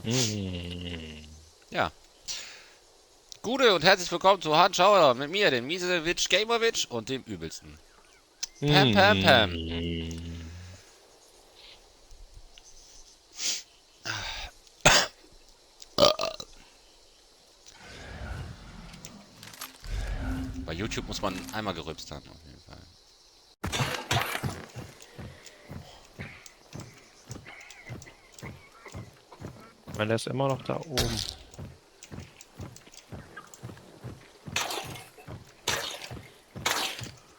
Hm. Ja. Gute und herzlich willkommen zu Hard Schauer mit mir, dem Miesewitsch Gamerwitsch und dem Übelsten. Pam, pam, pam. Hm. Bei YouTube muss man einmal gerülpst haben, auf jeden Fall. Weil er ist immer noch da oben.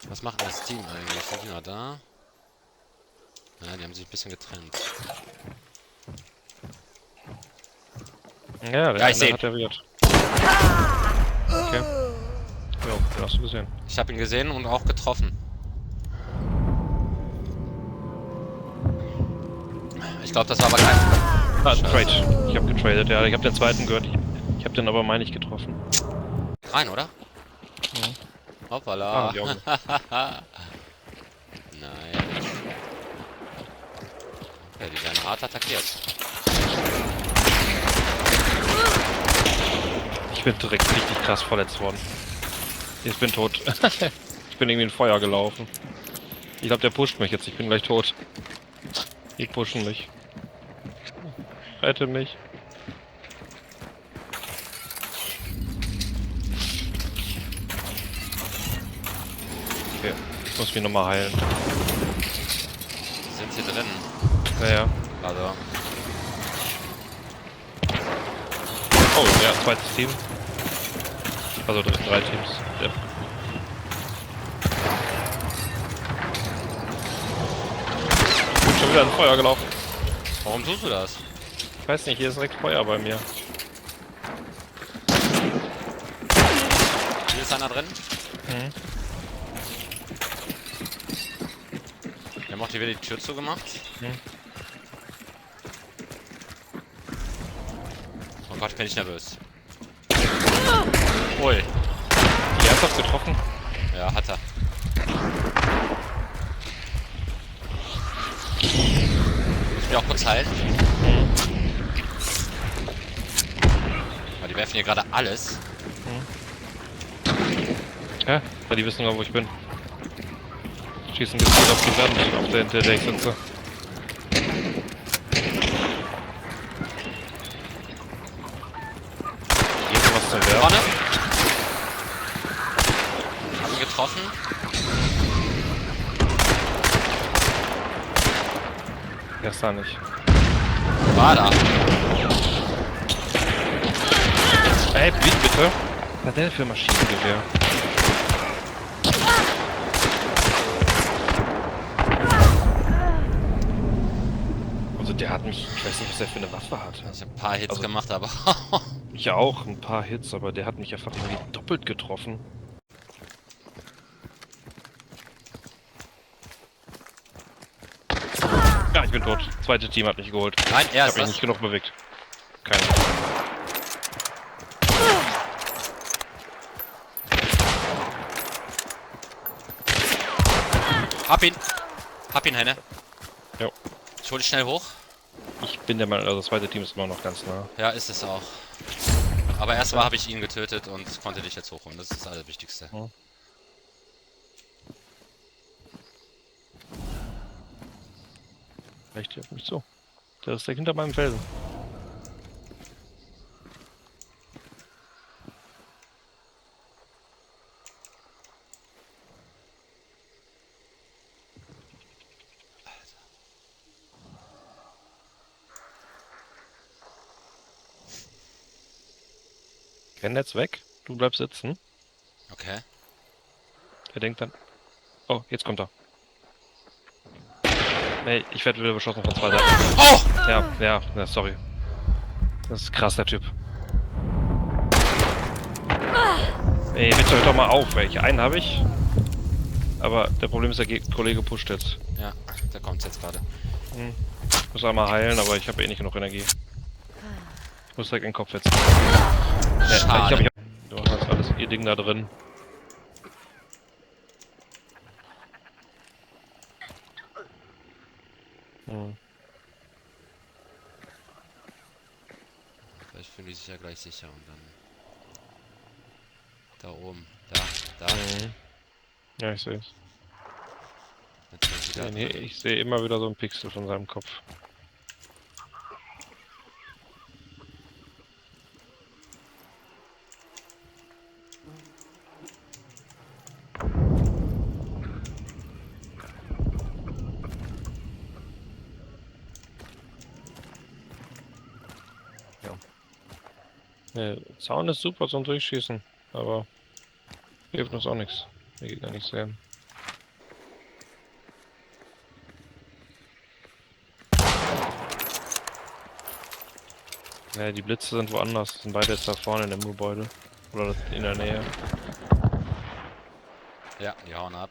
Was macht denn das Team eigentlich? Sind die noch da? Ja, die haben sich ein bisschen getrennt. Ja, der Ja, ich eine sehe ihn. hat ja wieder. Okay. Jo, den hast du gesehen. Ich habe ihn gesehen und auch getroffen. Ich glaube, das war aber kein... Ah, Trade. Scheiße. Ich habe getradet, ja. Ich habe den zweiten gehört. Ich habe den aber, meine ich, getroffen. Rein, oder? Mhm. Ah, Hoppala. die Augen. Nein. Okay, die werden hart attackiert. Ich bin direkt richtig krass verletzt worden. Ich bin tot. Ich bin irgendwie in Feuer gelaufen. Ich glaube, der pusht mich jetzt. Ich bin gleich tot. Die pushen mich. Rette mich. Okay. Ich muss mich nochmal heilen. Sind sie drin? Naja. Also, Oh, ja, zweites Team. Also drei Teams. Ja. Bin schon wieder in Feuer gelaufen. warum tust du das? Ich weiß nicht, hier ist direkt Feuer bei mir. Hier ist einer drin. Mhm. Der macht hier wieder die Tür zugemacht. Mhm. Oh Gott, bin ich nervös. Ui. Die ernsthaft getroffen? Ja, hat er. Ich will auch kurz heilen. Weil die werfen hier gerade alles. Ja, weil die wissen genau, wo ich bin. Schießen gezielt auf die Wand, auf der ich sitze. Hier ist was zum Vorne. Werfen. Hab ihn getroffen. Gestern nicht. War da. Ey, wie bitte? Was ist denn für ein Maschinengewehr? Also der hat mich, ich weiß nicht, was der für eine Waffe hat. Ich habe ein paar Hits Also gemacht, aber... ich auch, ein paar Hits, aber der hat mich einfach irgendwie doppelt getroffen. Ja, ich bin tot. Zweite Team hat mich geholt. Nein, Ich er habe ist mich das. nicht genug bewegt. Keine. Hab ihn. Hab ihn, Henne. Jo. Ich hol dich schnell hoch. Ich bin der Meinung, also das zweite Team ist immer noch ganz nah. Ja, ist es auch. Aber erstmal habe ich ihn getötet und konnte dich jetzt hochholen. Das ist das Allerwichtigste. Hm. Vielleicht hier auf mich zu. Der ist direkt hinter meinem Felsen. Renn jetzt weg. Du bleibst sitzen. Okay. Er denkt dann. Oh, jetzt kommt er. Nee, ich werde wieder beschossen von zwei Seiten. Oh! Ja, sorry. Das ist krass, der Typ. Ey, bitte hört doch mal auf, ey. Einen habe ich. Aber der Problem ist, der Kollege pusht jetzt. Ja, da kommt's jetzt gerade. Ich muss einmal heilen, aber ich habe eh nicht genug Energie. Ich muss direkt in den Kopf jetzt. Ja, Schade. du hast alles ihr Ding da drin. Hm. Vielleicht fühlen die sich ja gleich sicher und dann... Da oben. Da. Mhm. Ja, ich sehe es. Jetzt sind wir Nee, wieder drin. ich sehe immer wieder so ein Pixel von seinem Kopf. Ja. Nee, Sound ist super zum Durchschießen, aber hilft uns auch nichts. Wir Gegner nicht sehen. Ja, die Blitze sind woanders. Sind beide jetzt da vorne in dem Gebäude. Oder in der Nähe. Ja, die hauen ab.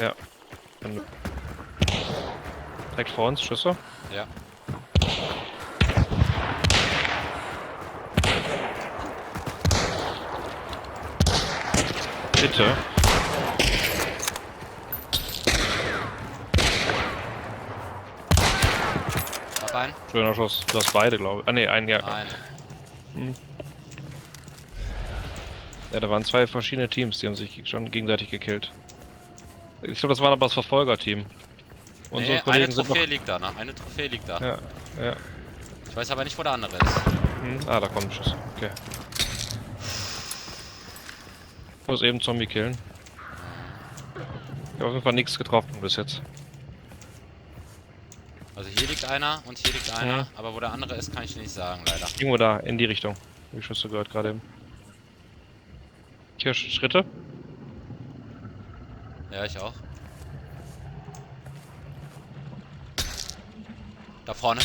Ja. Direkt vor uns, Schüsse. Ja. Bitte. Ab ein. Schöner Schuss. Du hast beide, glaube ich. Ah, ne, einen, ja. Nein. Ja, da waren zwei verschiedene Teams, die haben sich schon gegenseitig gekillt. Ich glaube, das war aber das Verfolgerteam. Unsere Nee, eine Kollegen sind noch... Trophäe liegt da, ne? Eine Trophäe liegt da. Ja, ja. Ich weiß aber nicht, wo der andere ist. Ah, da kommt ein Schuss. Okay. Ich muss eben Zombie killen. Ich habe auf jeden Fall nichts getroffen bis jetzt. Also hier liegt einer und hier liegt einer, Ja. aber wo der andere ist, kann ich nicht sagen, leider. Irgendwo da, in die Richtung. Hab ich Schüsse gehört gerade eben. Hier Schritte. Ja, ich auch. Da vorne.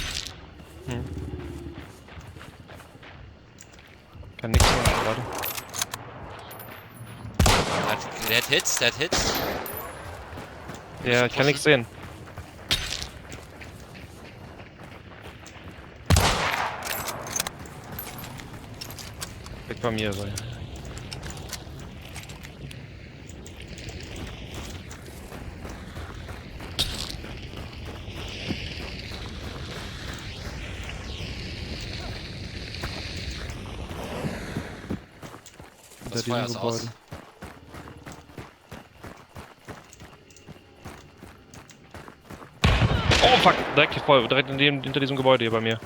Kann nichts machen gerade. Der hat Hits, der hat Hits. Ja, ich kann nichts sehen. Weg bei mir sein. Das Feuer ist aus. Oh fuck, direkt hier voll, direkt hinter diesem Gebäude hier bei mir.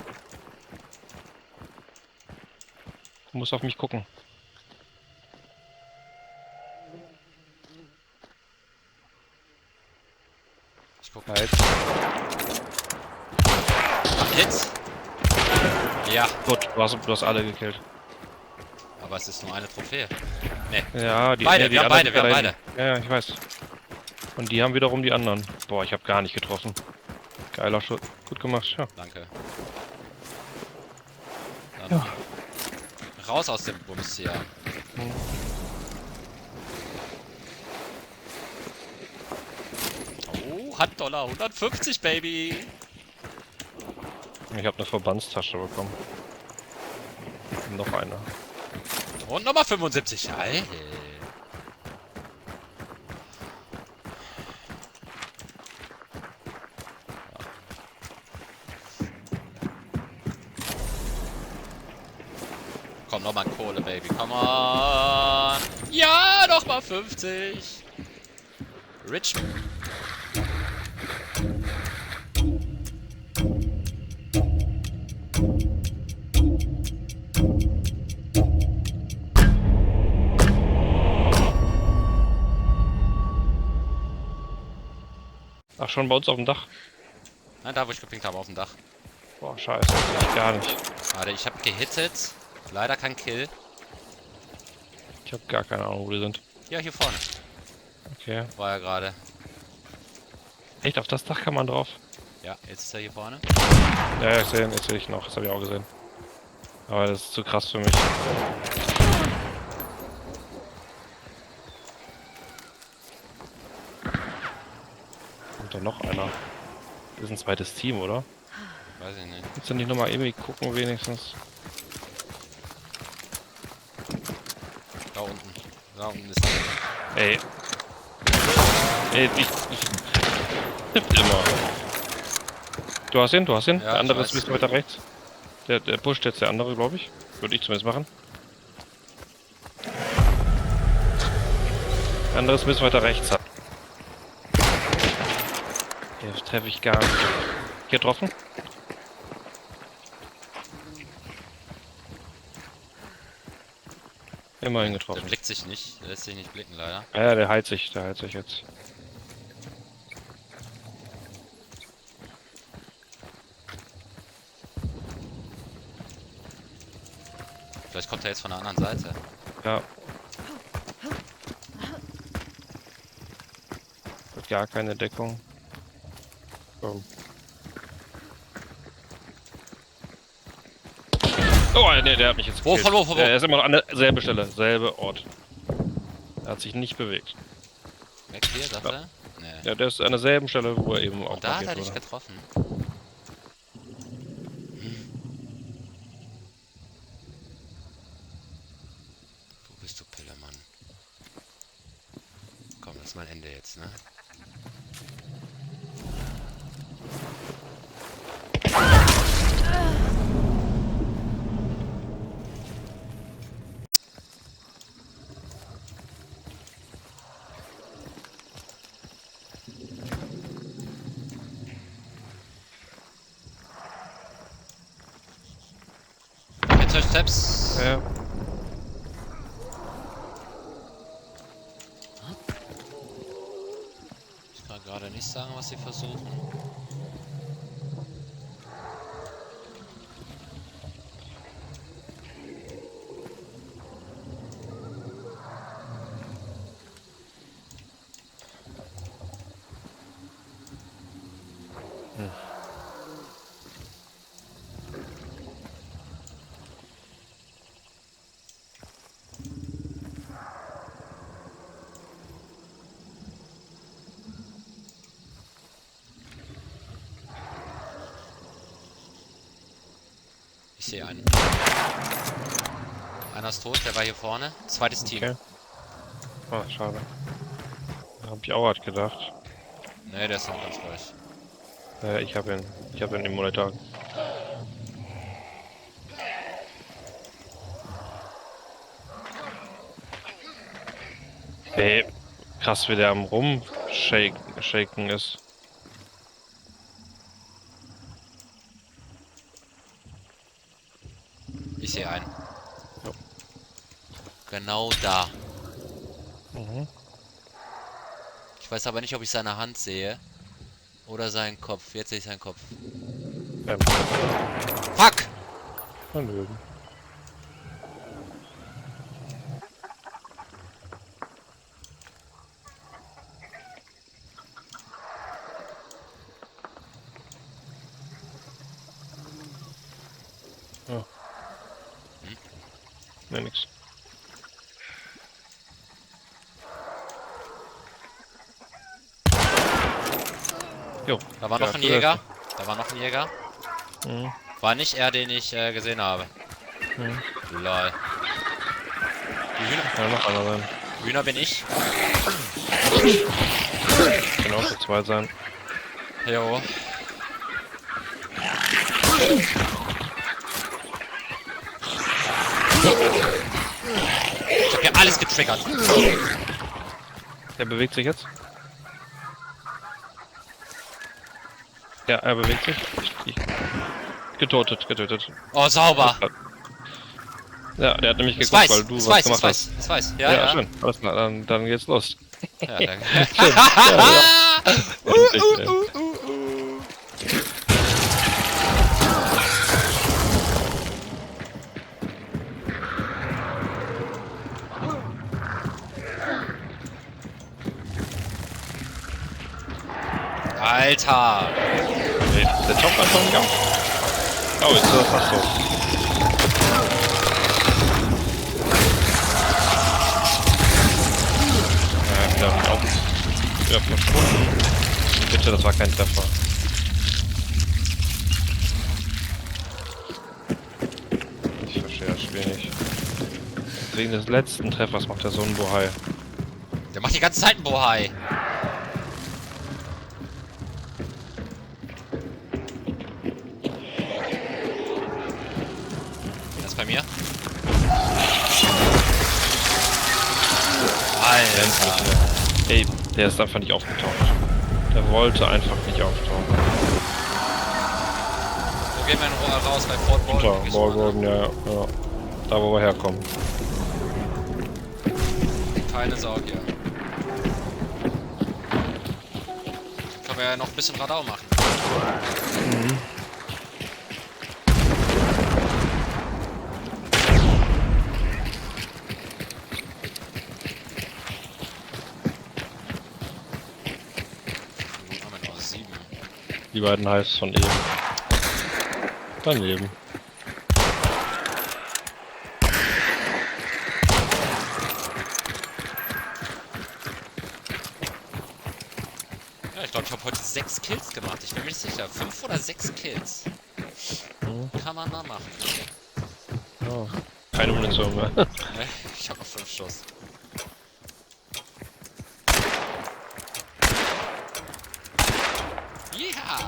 Du musst auf mich gucken. Ich guck. Halt. Hits. Ja, Gut, du hast alle gekillt. aber es ist nur eine Trophäe. Nee. Ja, Beide, nee, wir haben anderen beide, wir haben da beide. hinten. Ja, ja, ich weiß. Und die haben wiederum die anderen. Boah, ich habe gar nicht getroffen. Geiler Schuss. Gut gemacht, ja. Danke. Dann raus aus dem Bums hier. Oh, Handdollar 150, Baby. Ich habe eine Verbandstasche bekommen. Und noch eine. Und nochmal 75. Alter. Komm, nochmal Kohle, Baby. Come on. Ja, nochmal 50. Rich. Ach, schon bei uns auf dem Dach? Nein, da wo ich gepinkt habe, auf dem Dach. Boah, scheiße. Ich gar nicht. Warte, ich habe gehittet. Leider kein Kill. Ich habe gar keine Ahnung, wo die sind. Ja, hier vorne. Okay. War er gerade. Echt, auf das Dach kann man drauf? Ja, jetzt ist er hier vorne. Ja, ich sehe ihn, jetzt sehe ich noch. Das habe ich auch gesehen. Aber das ist zu krass für mich. Kommt da noch einer? Das ist ein zweites Team, oder? Weiß ich nicht. Kannst du nicht nochmal irgendwie gucken, wenigstens? Da unten. Da unten ist er. Ey. Ey, ich trifft immer. Du hast ihn, du hast ihn. Ja, Der andere ich ist ein weiß. bisschen weiter rechts. Der pusht jetzt der andere, glaube ich. Würde ich zumindest machen. Der andere ist ein bisschen weiter rechts. Hier treffe ich gar nicht. Hier getroffen. Immerhin Der getroffen. blickt sich nicht. Der lässt sich nicht blicken, leider. Ja, der heilt sich jetzt. Vielleicht kommt er jetzt von der anderen Seite. Ja. Hat gar keine Deckung. Oh. Oh, nee, der hat mich jetzt gekillt. Wo? Er ist immer noch an derselben Stelle, selbe Ort. Er hat sich nicht bewegt. Weg hier, sagt er? Nee. Ja, der ist an derselben Stelle, wo er eben auch Und da hat er markiert dich wurde. getroffen. Wo bist du, Pillemann? Komm, das ist mein Ende jetzt, ne? Jetzt euch Steps. Ja, Ich kann gerade nicht sagen, was sie versuchen. Ich sehe einen. Einer ist tot, der war hier vorne. Zweites Team. okay. Ah, schade. Hab ich auch halt gedacht. Ne, der ist noch ganz ruhig. Ich hab ihn im Monitor. Ey, krass, wie der am Rumshaken ist. Ich sehe einen. Ja. Genau da. Mhm. Ich weiß aber nicht, ob ich seine Hand sehe. Oder seinen Kopf. Jetzt sehe ich seinen Kopf. Fuck! Vermögen. Oh. Ne, nix. Jo. Da war noch Ja, ein cool, Jäger. Da war noch ein Jäger. Mhm. War nicht er, den ich gesehen habe. Mhm. Lol. Die Hühner, Ja, noch einer sein. Hühner bin ich. Kann auch so zwei sein. Jo. Ich hab hier alles getriggert. Der bewegt sich jetzt. Ja, er bewegt sich. Getötet. Oh, sauber. Ja, der hat nämlich Es geguckt, weiß, weil du es was weiß, gemacht es hast. weiß, es weiß. Ja, ja. Schön. Alles klar, dann geht's los. Ja, danke. Endlich, ey. Alter. Nee, der taucht einfach nicht auf. Oh, jetzt ist er fast so. Ja, wieder verschwunden. Bitte, das war kein Treffer. Ich verstehe das Spiel nicht. Wegen des letzten Treffers macht er so einen Bohai. Der macht die ganze Zeit einen Bohai. Endlich, ey, der ist einfach nicht aufgetaucht. Der wollte einfach nicht auftauchen. Wo gehen wir denn raus? Bei Fort Walden? Klar, Ballroom, ja. Da, wo wir herkommen. Keine Sorge, ja. Können wir ja noch ein bisschen Radau machen. Mhm. Haben wir noch 7. Die beiden heißt von eben. Daneben. Ja, ich glaube, ich habe heute 6 Kills gemacht. Ich bin mir nicht sicher. 5 oder 6 Kills. Kann man mal machen. Oh. Keine Munition mehr. Ne, ich habe noch 5 Schuss. Ja!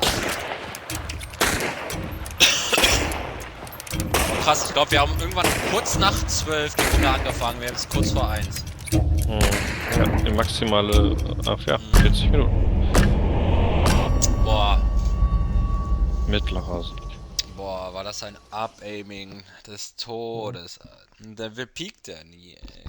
Oh, krass, ich glaube, wir haben irgendwann kurz nach 12 die Runde angefangen. Wir haben es kurz vor 1. Ja, die maximale, ach ja, 40 Minuten. Boah. Mittlerer Sieg. Boah, war das ein Up-Aiming des Todes. Der piekt ja nie, ey.